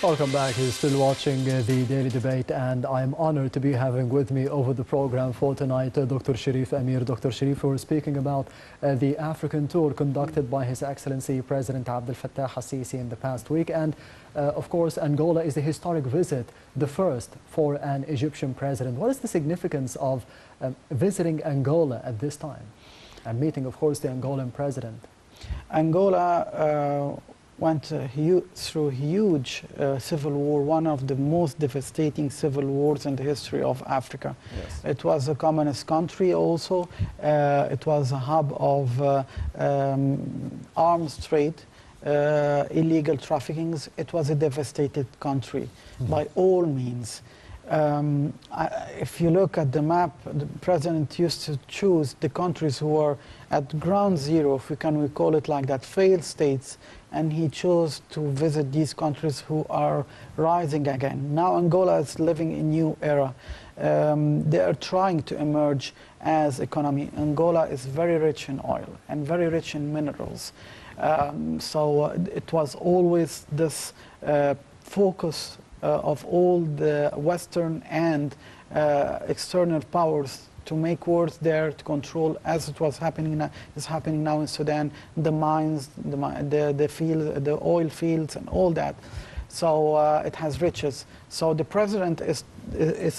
Welcome back. You're still watching the Daily Debate, and I'm honored to be having with me over the program for tonight Dr. Cherif Amir. Dr. Cherif, we're speaking about the African tour conducted by His Excellency President Abdel Fattah al-Sisi in the past week. And of course, Angola is a historic visit, the first for an Egyptian president. What is the significance of visiting Angola at this time and meeting, of course, the Angolan president? Angola went through a huge civil war, one of the most devastating civil wars in the history of Africa. Yes. It was a communist country also. It was a hub of arms trade, illegal traffickings. It was a devastated country by all means. If you look at the map, the president used to choose the countries who are at ground zero, if we can call it like that, failed states, and he chose to visit these countries who are rising again. Now Angola is living a new era. They are trying to emerge as economy. Angola is very rich in oil and very rich in minerals. So it was always this focus of all the Western and external powers to make wars there, to control, as it was happening is happening now in Sudan, the mines, the oil fields, and all that. So it has riches. So the president is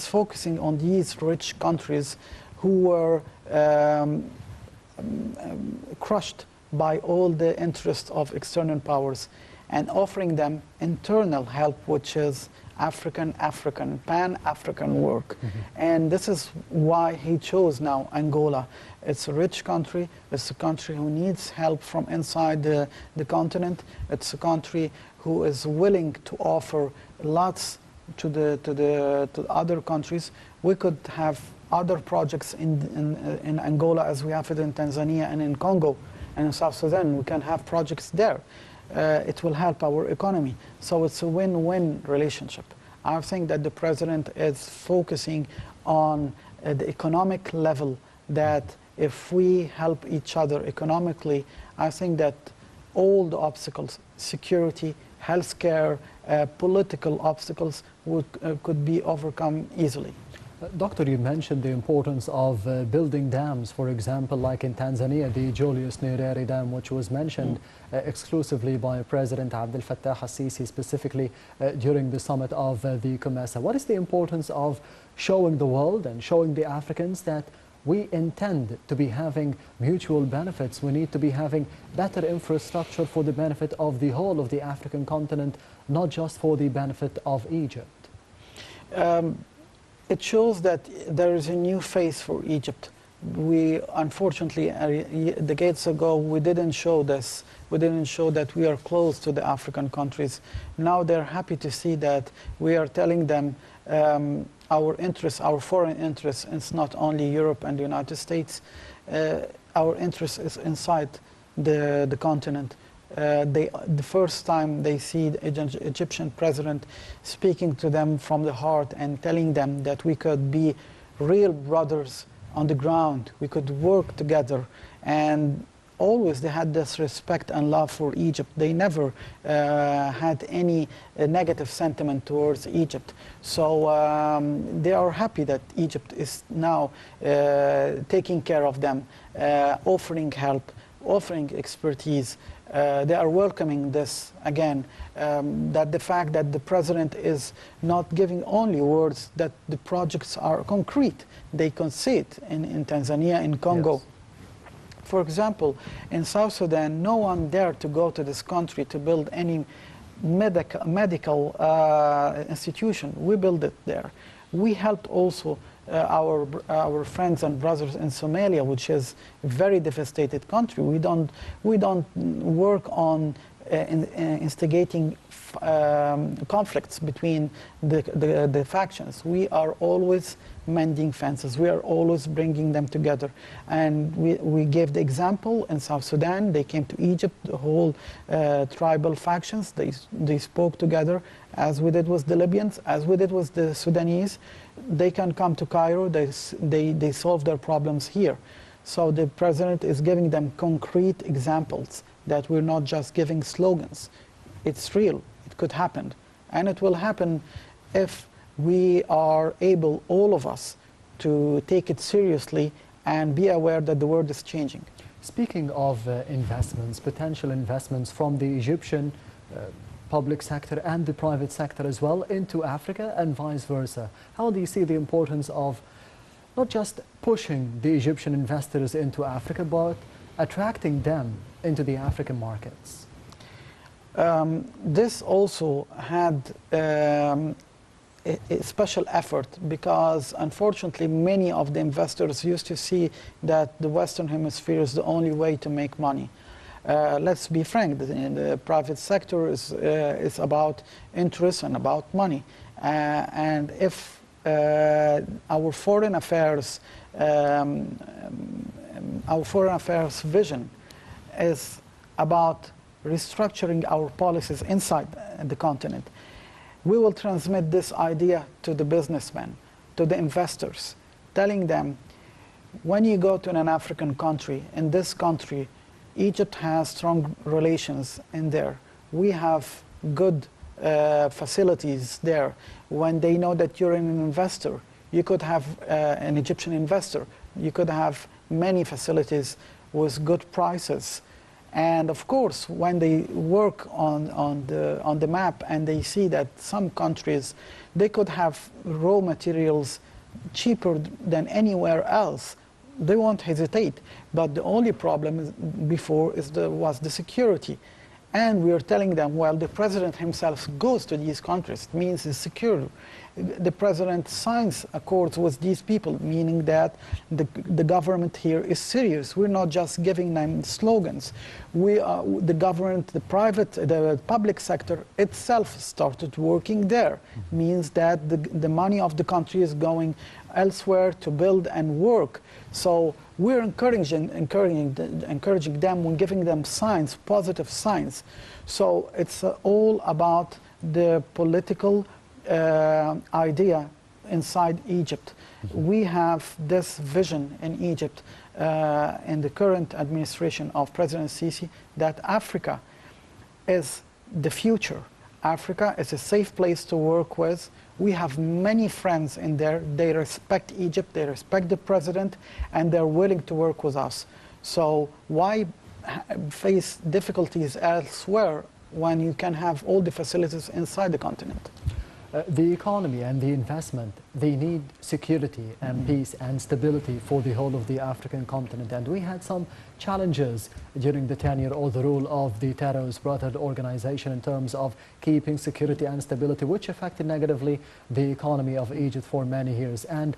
focusing on these rich countries who were crushed by all the interests of external powers, and offering them internal help, which is Pan-African work. And this is why he chose now Angola. It's a rich country. It's a country who needs help from inside the continent. It's a country who is willing to offer lots to other countries. We could have other projects in Angola as we have it in Tanzania and in Congo and in South Sudan. We can have projects there. It will help our economy. So it's a win-win relationship. I think that the president is focusing on the economic level, that if we help each other economically, I think that all the obstacles, security, healthcare, political obstacles could be overcome easily. Doctor, you mentioned the importance of building dams, for example, like in Tanzania, the Julius Nyerere Dam, which was mentioned exclusively by President Abdel Fattah al-Sisi, specifically during the summit of the COMESA. What is the importance of showing the world and showing the Africans that we intend to be having mutual benefits? We need to be having better infrastructure for the benefit of the whole of the African continent, not just for the benefit of Egypt. It shows that there is a new phase for Egypt. We, unfortunately, decades ago, we didn't show this. We didn't show that we are close to the African countries. Now they're happy to see that we are telling them our interests, our foreign interests. It's not only Europe and the United States. Our interest is inside the continent. The first time they see the Egyptian president speaking to them from the heart and telling them that we could be real brothers on the ground, we could work together, and always they had this respect and love for Egypt. They never had any negative sentiment towards Egypt. So they are happy that Egypt is now taking care of them, offering help, offering expertise. They are welcoming this again, that the fact that the president is not giving only words, that the projects are concrete. They can see it in Tanzania, in Congo. Yes. For example, in South Sudan, no one dared to go to this country to build any medical institution. We built it there. We helped also our friends and brothers in Somalia, which is a very devastated country. We don't work on instigating conflicts between the factions. We are always mending fences. We are always bringing them together. And we gave the example in South Sudan. They came to Egypt, the whole tribal factions. They spoke together, as we did with the Libyans, as we did with the Sudanese. They can come to Cairo. They solve their problems here. So the president is giving them concrete examples, that we're not just giving slogans. It's real. It could happen. And it will happen if we are able, all of us, to take it seriously and be aware that the world is changing. Speaking of investments, potential investments from the Egyptian public sector and the private sector as well into Africa and vice versa, how do you see the importance of not just pushing the Egyptian investors into Africa, but attracting them into the African markets? This also had a special effort because unfortunately many of the investors used to see that the Western Hemisphere is the only way to make money. Let's be frank, the private sector is about interest and about money. And if our foreign affairs vision is about restructuring our policies inside the continent, we will transmit this idea to the businessmen, to the investors, telling them, when you go to an African country, in this country, Egypt has strong relations in there. We have good facilities there. When they know that you're an investor, you could have an Egyptian investor, you could have many facilities with good prices. And of course, when they work on the map and they see that some countries, they could have raw materials cheaper than anywhere else, they won't hesitate. But the only problem before was the security. And we are telling them, well, the president himself goes to these countries. It means it's secure. The president signs accords with these people, meaning that the government here is serious. We're not just giving them slogans. The government, the public sector itself started working there. Means that the money of the country is going elsewhere to build and work. So we're encouraging them when giving them signs, positive signs. So it's all about the political idea inside Egypt. We have this vision in Egypt in the current administration of President Sisi that Africa is the future. Africa is a safe place to work with. We have many friends in there. They respect Egypt, they respect the president, and they're willing to work with us. So why face difficulties elsewhere when you can have all the facilities inside the continent? The economy and the investment, they need security and peace and stability for the whole of the African continent. And we had some challenges during the tenure or the rule of the terrorist brotherhood organization in terms of keeping security and stability, which affected negatively the economy of Egypt for many years. And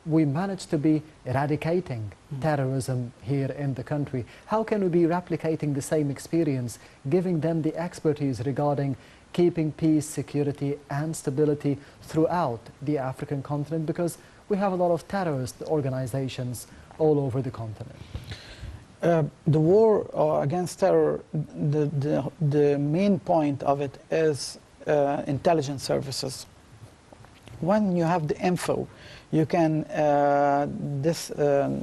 we managed to be eradicating terrorism here in the country. How can we be replicating the same experience, giving them the expertise regarding keeping peace, security and stability throughout the African continent, because we have a lot of terrorist organizations all over the continent? The war against terror, the main point of it is intelligence services. When you have the info, you can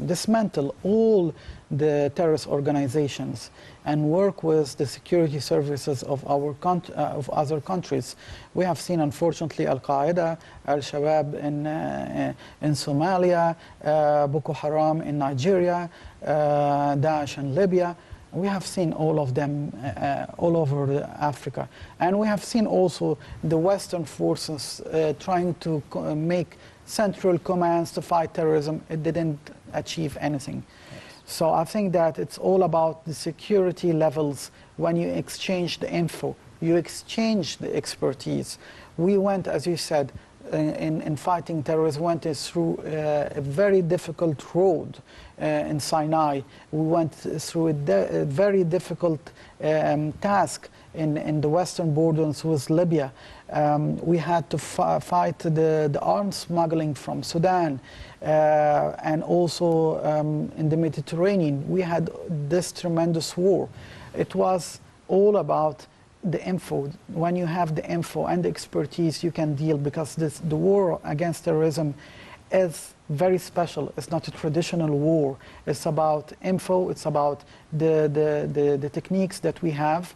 dismantle all the terrorist organizations and work with the security services of other countries. We have seen, unfortunately, Al-Qaeda, Al-Shabaab in Somalia, Boko Haram in Nigeria, Daesh in Libya. We have seen all of them all over Africa. And we have seen also the Western forces trying to make central commands to fight terrorism. It didn't achieve anything. So I think that it's all about the security levels. When you exchange the info, you exchange the expertise. We went, as you said, in fighting terrorism, went through a very difficult road in Sinai. We went through a very difficult task in the western borders with Libya. We had to fight the arms smuggling from Sudan, and also in the Mediterranean. We had this tremendous war. It was all about the info. When you have the info and the expertise, you can deal, because the war against terrorism is very special. It's not a traditional war. It's about info. It's about the techniques that we have.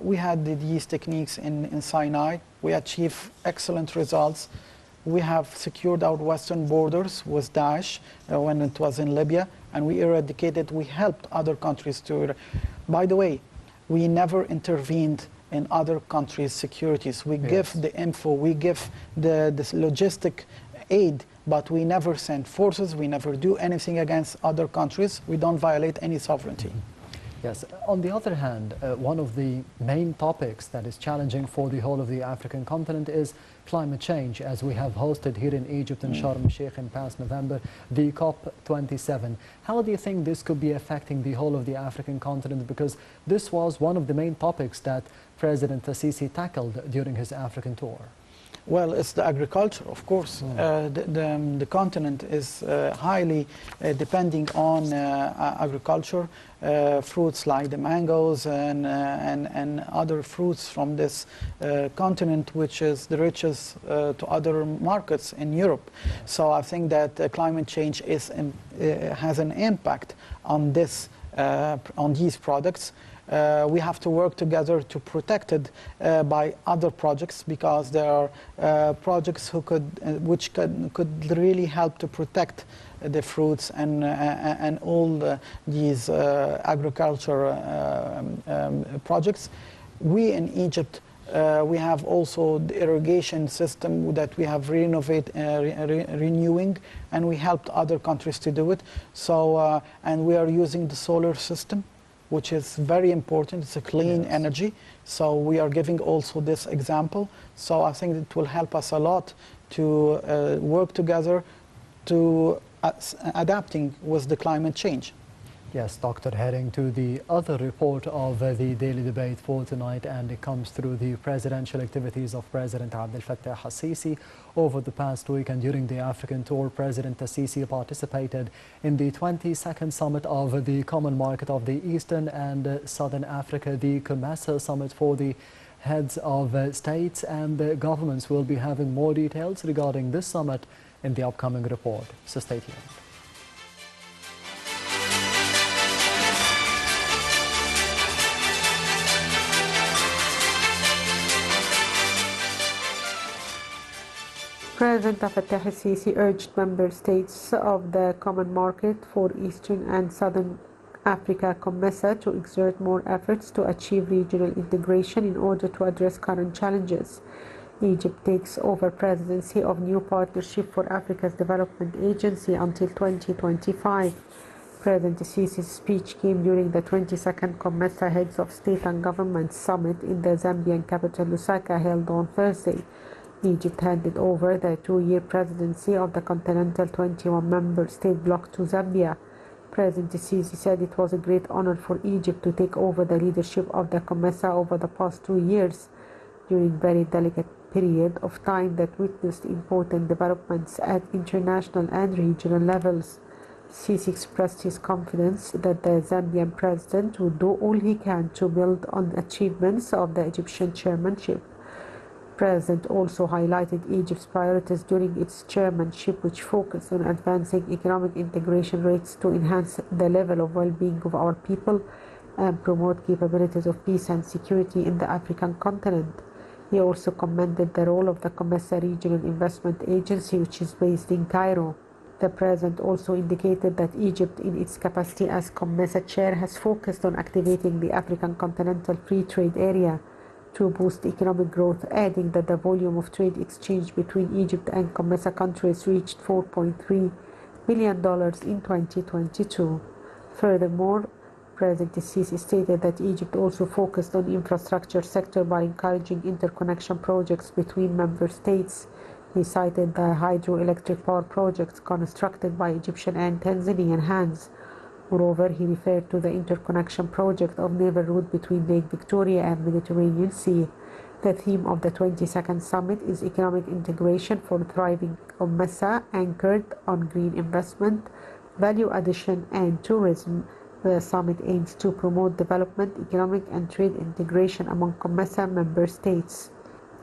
We had these techniques in Sinai. We achieved excellent results. We have secured our western borders with Daesh when it was in Libya, and we eradicated, we helped other countries to. By the way, we never intervened in other countries' securities. We give the info, we give the logistic aid, but we never send forces, we never do anything against other countries. We don't violate any sovereignty. Yes. On the other hand, one of the main topics that is challenging for the whole of the African continent is climate change, as we have hosted here in Egypt in Sharm el-Sheikh in past November, the COP27. How do you think this could be affecting the whole of the African continent? Because this was one of the main topics that President Sisi tackled during his African tour. Well, it's the agriculture, of course. The continent is highly depending on agriculture, fruits like the mangoes and other fruits from this continent, which is the richest to other markets in Europe. So I think that climate change has an impact on on these products. We have to work together to protect it by other projects, because there are projects which could really help to protect the fruits and all these agriculture projects. We in Egypt, we have also the irrigation system that we have renewing, and we helped other countries to do it. So and we are using the solar system, which is very important. It's a clean energy. So we are giving also this example. So I think it will help us a lot to work together to adapting with the climate change. Yes, Doctor, heading to the other report of the daily debate for tonight, and it comes through the presidential activities of President Abdel Fattah al-Sisi. Over the past week and during the African tour, President al-Sisi participated in the 22nd summit of the Common Market of the Eastern and Southern Africa, the COMESA summit for the heads of states and governments. We'll be having more details regarding this summit in the upcoming report, so stay tuned. President Fattah al-Sisi urged member states of the Common Market for Eastern and Southern Africa (COMESA) to exert more efforts to achieve regional integration in order to address current challenges. Egypt takes over presidency of new Partnership for Africa's Development Agency until 2025. President al-Sisi's speech came during the 22nd COMESA Heads of State and Government Summit in the Zambian capital Lusaka, held on Thursday. Egypt handed over the two-year presidency of the continental 21-member state bloc to Zambia. President al-Sisi said it was a great honor for Egypt to take over the leadership of the COMESA over the past 2 years, during a very delicate period of time that witnessed important developments at international and regional levels. Sisi expressed his confidence that the Zambian president will do all he can to build on the achievements of the Egyptian chairmanship. The President also highlighted Egypt's priorities during its chairmanship, which focused on advancing economic integration rates to enhance the level of well-being of our people and promote capabilities of peace and security in the African continent. He also commended the role of the COMESA Regional Investment Agency, which is based in Cairo. The President also indicated that Egypt, in its capacity as COMESA chair, has focused on activating the African Continental Free Trade Area to boost economic growth, adding that the volume of trade exchange between Egypt and COMESA countries reached $4.3 billion in 2022. Furthermore, President al-Sisi stated that Egypt also focused on the infrastructure sector by encouraging interconnection projects between member states. He cited the hydroelectric power projects constructed by Egyptian and Tanzanian hands. Moreover, he referred to the interconnection project of naval route between Lake Victoria and Mediterranean Sea. The theme of the 22nd summit is economic integration for thriving COMESA, anchored on green investment, value addition, and tourism. The summit aims to promote development, economic and trade integration among COMESA member states.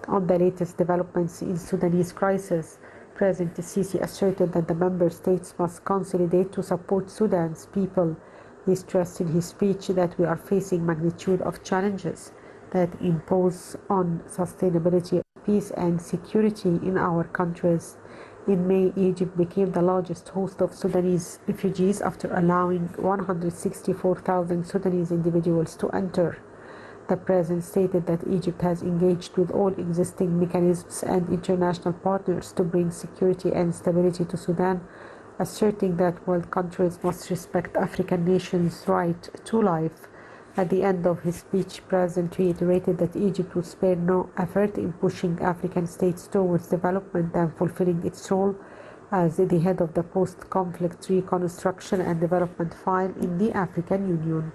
On the latest developments in Sudanese crisis, President Sisi asserted that the member states must consolidate to support Sudan's people. He stressed in his speech that we are facing magnitude of challenges that impose on sustainability, peace and security in our countries. In May, Egypt became the largest host of Sudanese refugees after allowing 164,000 Sudanese individuals to enter. The President stated that Egypt has engaged with all existing mechanisms and international partners to bring security and stability to Sudan, asserting that world countries must respect African nations' right to life. At the end of his speech, the President reiterated that Egypt would spare no effort in pushing African states towards development and fulfilling its role as the head of the post-conflict reconstruction and development file in the African Union.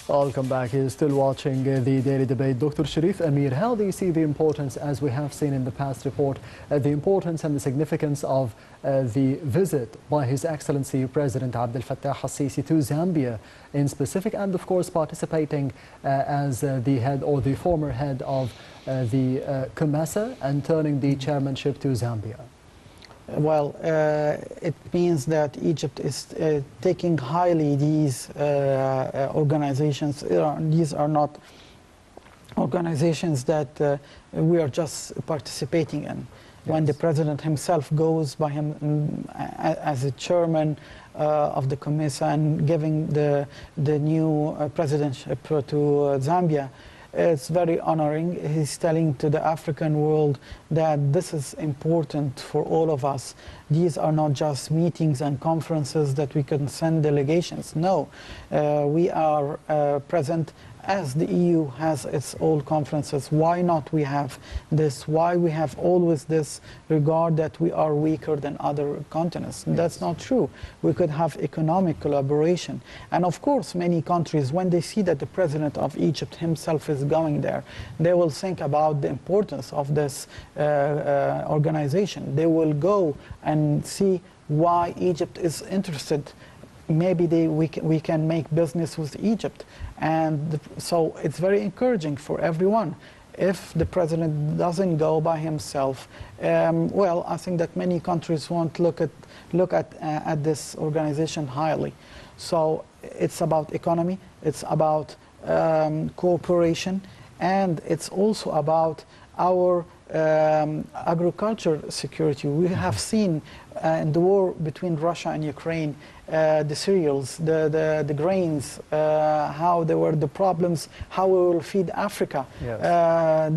Welcome back. You're still watching the Daily Debate. Dr. Cherif Amir, how do you see the importance, as we have seen in the past report, the importance and the significance of the visit by His Excellency President Abdel Fattah al-Sisi to Zambia in specific, and of course participating as the head or the former head of the COMESA and turning the chairmanship to Zambia? Well, it means that Egypt is taking highly these organizations. These are not organizations that we are just participating in. Yes. When the president himself goes by him as a chairman of the COMESA and giving the new presidentship to Zambia, it's very honoring. He's telling to the African world that this is important for all of us. These are not just meetings and conferences that we can send delegations. No, we are present as the EU has its own conferences. Why not we have this? Why we have always this regard that we are weaker than other continents? Yes. That's not true. We could have economic collaboration. And of course, many countries, when they see that the president of Egypt himself is going there, they will think about the importance of this organization. They will go and see why Egypt is interested. Maybe we can make business with Egypt. And so it's very encouraging for everyone. If the president doesn't go by himself, well, I think that many countries won't look at this organization highly. So it's about economy, it's about cooperation, and it's also about our agriculture security. We have seen in the war between Russia and Ukraine, the cereals, the grains, how there were the problems, how we will feed Africa. Yes.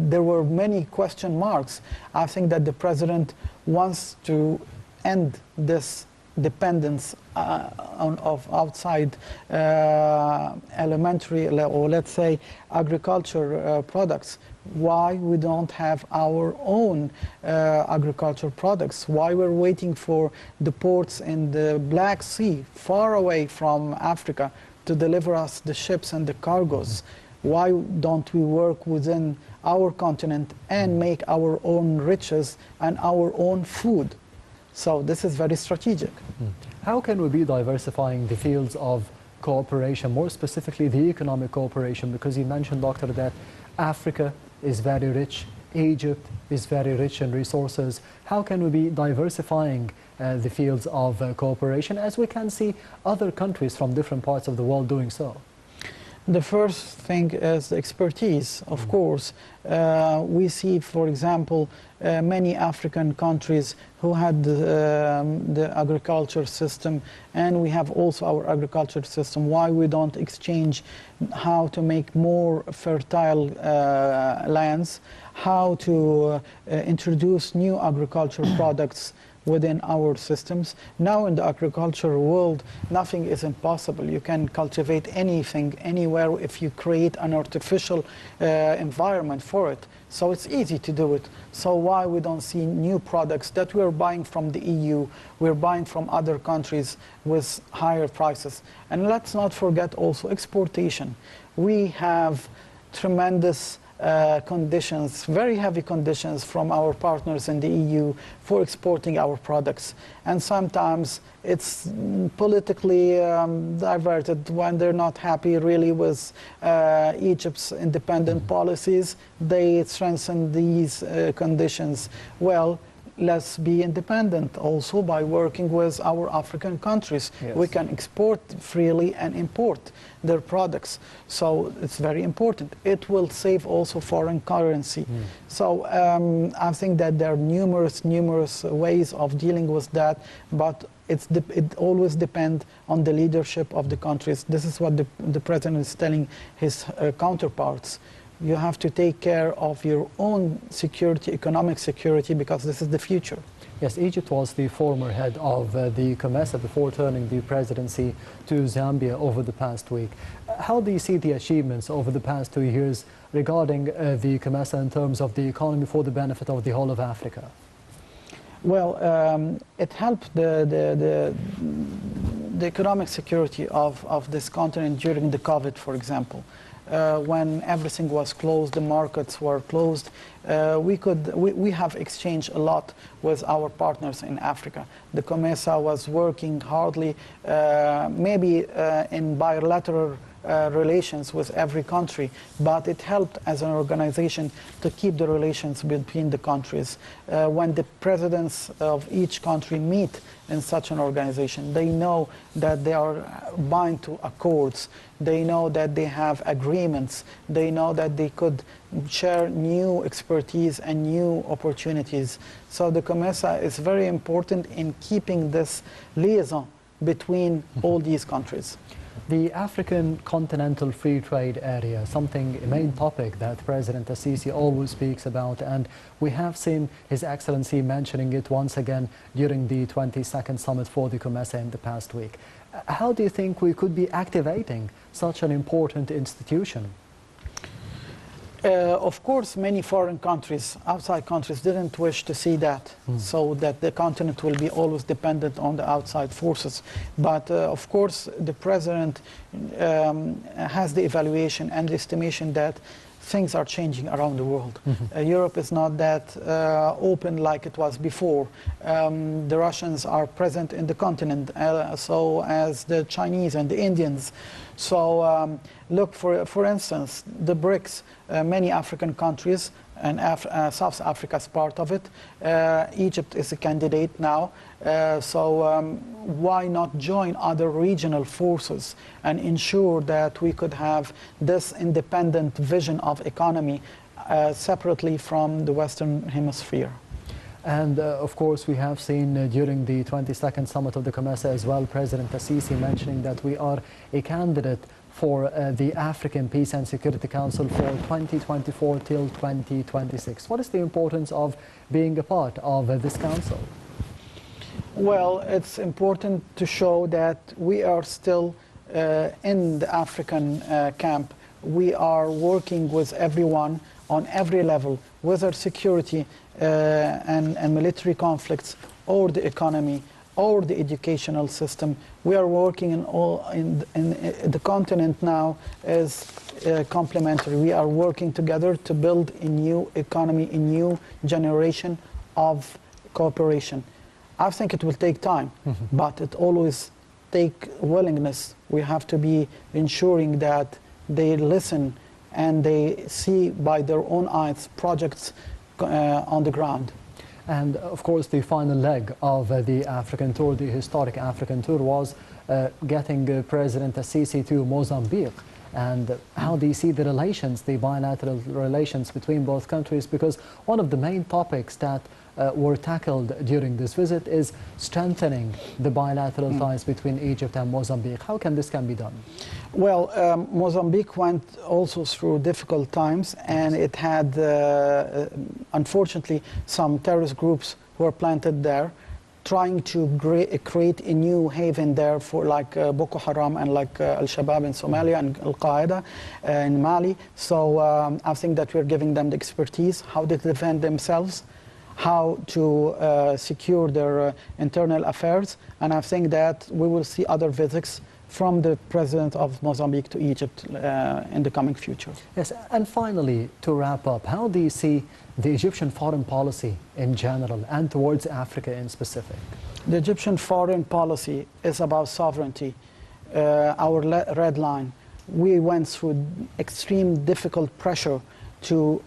There were many question marks. I think that the president wants to end this dependence of outside elementary, or let's say agriculture products. Why we don't have our own agricultural products? Why we're waiting for the ports in the Black Sea, far away from Africa, to deliver us the ships and the cargoes? Why don't we work within our continent and make our own riches and our own food? So this is very strategic. How can we be diversifying the fields of cooperation, more specifically the economic cooperation? Because you mentioned, Doctor, that Africa is very rich, Egypt is very rich in resources. How can we be diversifying the fields of cooperation, as we can see other countries from different parts of the world doing so? The first thing is the expertise, of course. We see, for example, many African countries who had the agriculture system, and we have also our agriculture system. Why we don't exchange how to make more fertile lands, how to introduce new agricultural products within our systems. Now in the agricultural world, nothing is impossible. You can cultivate anything, anywhere, if you create an artificial environment for it. So it's easy to do it. So why we don't see new products that we're buying from the EU, we're buying from other countries with higher prices? And let's not forget also exportation. We have tremendous conditions, very heavy conditions from our partners in the EU for exporting our products. And sometimes it's politically diverted when they're not happy really with Egypt's independent policies. They strengthen these conditions. Well, let's be independent also by working with our African countries. Yes. We can export freely and import their products. So it's very important. It will save also foreign currency. So I think that there are numerous ways of dealing with that, but it always depends on the leadership of the countries. This is what the president is telling his counterparts. You have to take care of your own security, economic security, because this is the future. Yes, Egypt was the former head of the COMESA before turning the presidency to Zambia over the past week. How do you see the achievements over the past 2 years regarding the COMESA in terms of the economy for the benefit of the whole of Africa? Well, it helped the economic security of this continent during the COVID, for example. When everything was closed, the markets were closed, we have exchanged a lot with our partners in Africa. The COMESA was working hardly, maybe in bilateral relations with every country, but it helped as an organization to keep the relations between the countries. When the presidents of each country meet in such an organization, they know that they are bound to accords, they know that they have agreements, they know that they could share new expertise and new opportunities. So the COMESA is very important in keeping this liaison between all these countries. The African Continental Free Trade Area, a main topic that President Assisi always speaks about, and we have seen His Excellency mentioning it once again during the 22nd Summit for the COMESA in the past week. How do you think we could be activating such an important institution? Of course, many foreign countries, outside countries, didn't wish to see that, so that the continent will be always dependent on the outside forces. But of course, the president has the evaluation and the estimation that things are changing around the world. Europe is not that open like it was before. The Russians are present in the continent, so as the Chinese and the Indians. So look, for instance, the BRICS, many African countries, and South Africa is part of it. Egypt is a candidate now. So why not join other regional forces and ensure that we could have this independent vision of economy separately from the Western Hemisphere? And of course, we have seen during the 22nd Summit of the COMESA as well, President Assisi mentioning that we are a candidate for the African Peace and Security Council for 2024 till 2026. What is the importance of being a part of this council? Well, it's important to show that we are still in the African camp. We are working with everyone on every level, whether security and military conflicts, or the economy, or the educational system. We are working in the continent now is complementary. We are working together to build a new economy, a new generation of cooperation. I think it will take time, but it always take willingness. We have to be ensuring that they listen and they see by their own eyes projects on the ground. And of course, the final leg of the African tour, the historic African tour, was getting President Assisi to Mozambique. And how do you see the relations, the bilateral relations between both countries? Because one of the main topics that were tackled during this visit is strengthening the bilateral ties between Egypt and Mozambique. How can this be done? Well, Mozambique went also through difficult times, and it had, unfortunately, some terrorist groups who were planted there, trying to create a new haven there for like Boko Haram and like Al-Shabaab in Somalia and Al-Qaeda in Mali. So I think that we're giving them the expertise, how to defend themselves, how to secure their internal affairs. And I think that we will see other visits from the president of Mozambique to Egypt in the coming future. Yes, and finally, to wrap up, how do you see the Egyptian foreign policy in general and towards Africa in specific? The Egyptian foreign policy is about sovereignty, our red line. We went through extreme difficult pressure to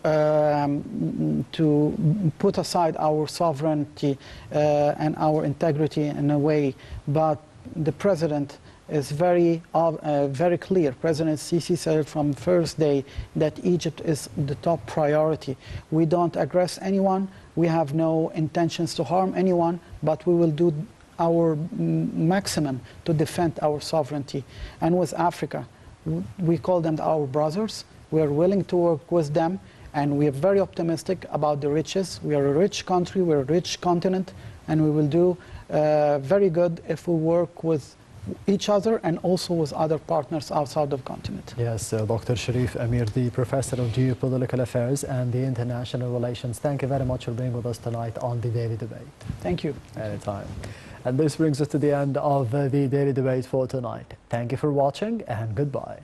put aside our sovereignty and our integrity in a way, but the president is very clear. President Sisi said from the first day that Egypt is the top priority. We don't aggress anyone, we have no intentions to harm anyone, but we will do our maximum to defend our sovereignty. And with Africa, we call them our brothers. We are willing to work with them, and we are very optimistic about the riches. We are a rich country, we're a rich continent, and we will do very good if we work with each other and also with other partners outside of the continent. Yes, Dr. Cherif Amir, the Professor of Geopolitical Affairs and the International Relations. Thank you very much for being with us tonight on the Daily Debate. Thank you. Anytime. And this brings us to the end of the Daily Debate for tonight. Thank you for watching and goodbye.